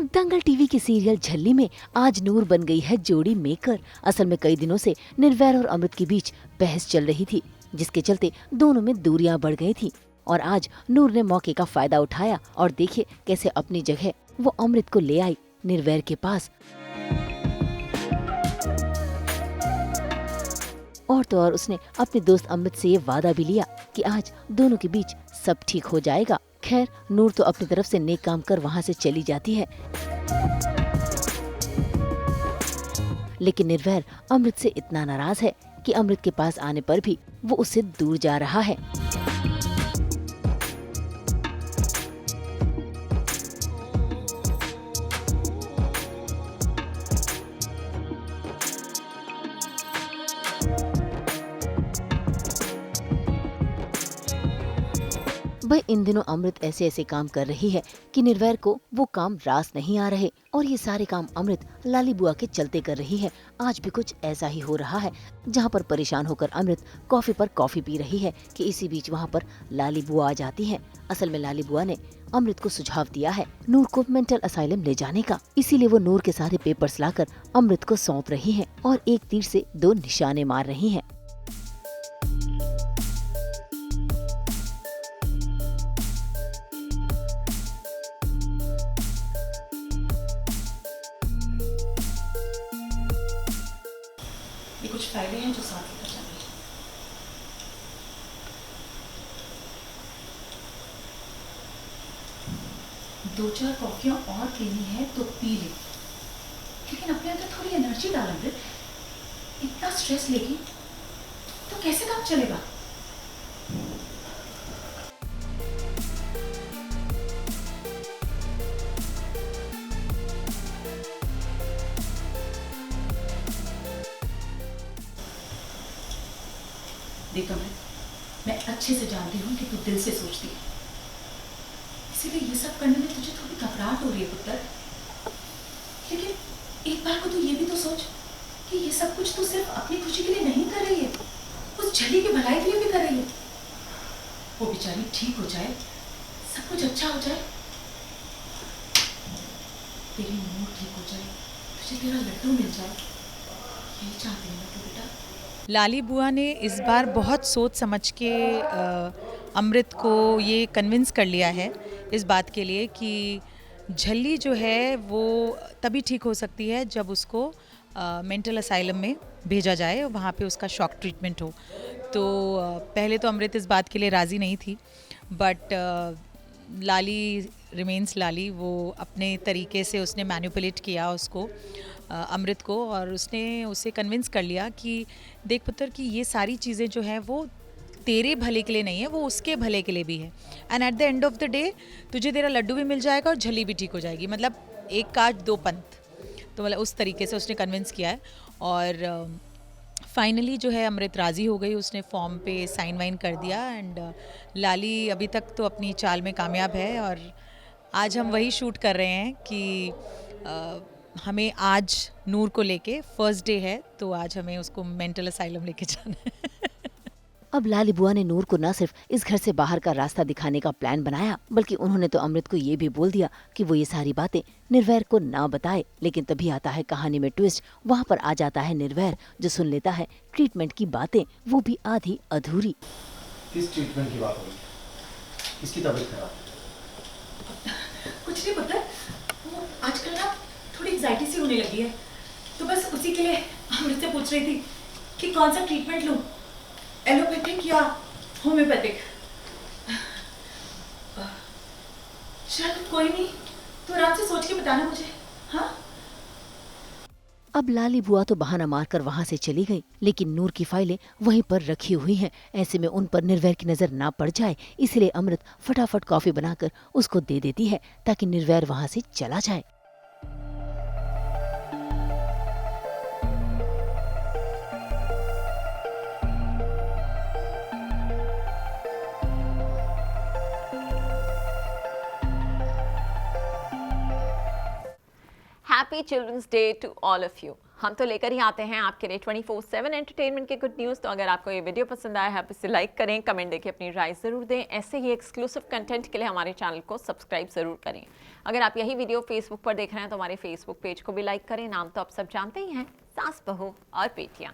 दंगल TV के serial झल्ली में आज नूर बन गई है जोड़ी मेकर। असल में कई दिनों से निर्वैर और अमृत के बीच बहस चल रही थी, जिसके चलते दोनों में दूरियां बढ़ गई थी। और आज नूर ने मौके का फायदा उठाया और देखिए कैसे अपनी जगह वो अमृत को ले आई निर्वैर के पास। और तो और उसने अपने दोस्त अमृत से ये वादा भी लिया कि आज दोनों के बीच सब ठीक हो जाएगा। खैर, नूर तो अपनी तरफ से नेक काम कर वहाँ से चली जाती है, लेकिन निर्वैर अमृत से इतना नाराज है कि अमृत के पास आने पर भी वो उससे दूर जा रहा है। भाई इन दिनों अमृत ऐसे ऐसे काम कर रही है कि निर्वैर को वो काम रास नहीं आ रहे, और ये सारे काम अमृत लाली बुआ के चलते कर रही है। आज भी कुछ ऐसा ही हो रहा है, जहाँ पर परेशान होकर अमृत कॉफी पर कॉफी पी रही है कि इसी बीच वहाँ पर लाली बुआ आ जाती है। असल में लाली बुआ ने अमृत को सुझाव दिया है नूर को मेंटल असाइलम ले जाने का, इसीलिए वो नूर के सारे पेपर्स लाकर अमृत को सौंप रही है और एक तीर से दो निशाने मार रही है। ये कुछ फाइलें हैं जो साथ लेकर जानी है। दो चार कॉफियाँ और पीनी है तो पी ले, लेकिन अपने अंदर थोड़ी एनर्जी डाल अमृत। इतना स्ट्रेस लेगी तो कैसे काम चलेगा? देख अमृत, मैं अच्छे से जानती हूँ कि तू दिल से सोचती है, इसीलिए ये सब करने में तुझे थोड़ी घबराहट हो रही है पुत्र। लेकिन एक बार को तू ये भी तो सोच कि ये सब कुछ तू सिर्फ अपनी खुशी के लिए नहीं कर रही है, उस झली की भलाई के लिए भी कर रही है। वो बेचारी ठीक हो जाए, सब कुछ अच्छा हो जाए, तेरी मूड ठीक हो जाए, तुझे तेरा लड्डू मिल जाए, यही चाहती है ना तू बेटा। लाली बुआ ने इस बार बहुत सोच समझ के अमृत को ये कन्विंस कर लिया है इस बात के लिए कि झल्ली जो है वो तभी ठीक हो सकती है जब उसको मेंटल असाइलम में भेजा जाए और वहाँ पे उसका शॉक ट्रीटमेंट हो। तो पहले तो अमृत इस बात के लिए राज़ी नहीं थी, बट लाली रिमेन्स लाली। वो अपने तरीके से उसने मैनिपुलेट किया उसको अमृत को, और उसने उसे कन्विंस कर लिया कि देख पुत्र कि ये सारी चीज़ें जो हैं वो तेरे भले के लिए नहीं है, वो उसके भले के लिए भी है। And at the end of the day तुझे तेरा लड्डू भी मिल जाएगा और झली भी ठीक हो जाएगी, मतलब एक काज दो पंथ। तो मतलब उस तरीके से उसने कन्विंस किया है, और फाइनली जो है अमृत राज़ी हो गई। उसने फॉर्म पे साइन वाइन कर दिया, एंड लाली अभी तक तो अपनी चाल में कामयाब है। और आज हम वही शूट कर रहे हैं कि हमें आज नूर को लेके फर्स्ट डे है, तो आज हमें उसको मेंटल असाइलम लेके जाना है। अब लाली बुआ ने नूर को न सिर्फ इस घर से बाहर का रास्ता दिखाने का प्लान बनाया, बल्कि उन्होंने तो अमृत को ये भी बोल दिया कि वो ये सारी बातें निर्वैर को ना बताए। लेकिन तभी आता है कहानी में ट्विस्ट। वहाँ पर आ जाता है निर्वैर, जो सुन लेता है ट्रीटमेंट की बातें, वो भी आधी अधूरी। किस ट्रीटमेंट की बात हो रही है? किसकी तबीयत खराब? कुछ नहीं पुत्र, वो आजकल ना थोड़ी एंजाइटी सी होने लगी है, तो बस उसी के लिए अमृत से पूछ रही थी कि कौन सा ट्रीटमेंट लूं, एलोपैथिक या होम्योपैथिक। चल कोई नहीं, तो आराम से सोच के बताना मुझे। हाँ, अब लाली बुआ तो बहाना मारकर वहाँ से चली गई, लेकिन नूर की फाइलें वहीं पर रखी हुई हैं। ऐसे में उन पर निर्वैर की नजर ना पड़ जाए, इसलिए अमृत फटाफट कॉफी बनाकर उसको दे देती है ताकि निर्वैर वहाँ से चला जाए। Happy Children's Day to all of you. हम तो लेकर ही आते हैं आपके लिए 24/7 एंटरटेनमेंट के गुड न्यूज़। तो अगर आपको ये वीडियो पसंद आया है आप इसे लाइक करें, कमेंट देके अपनी राय ज़रूर दें। ऐसे ही एक्सक्लूसिव कंटेंट के लिए हमारे चैनल को सब्सक्राइब ज़रूर करें। अगर आप यही वीडियो फेसबुक पर देख रहे हैं तो हमारे फेसबुक पेज को भी लाइक करें। नाम तो आप सब जानते ही हैं, सास बहू और बेटियाँ।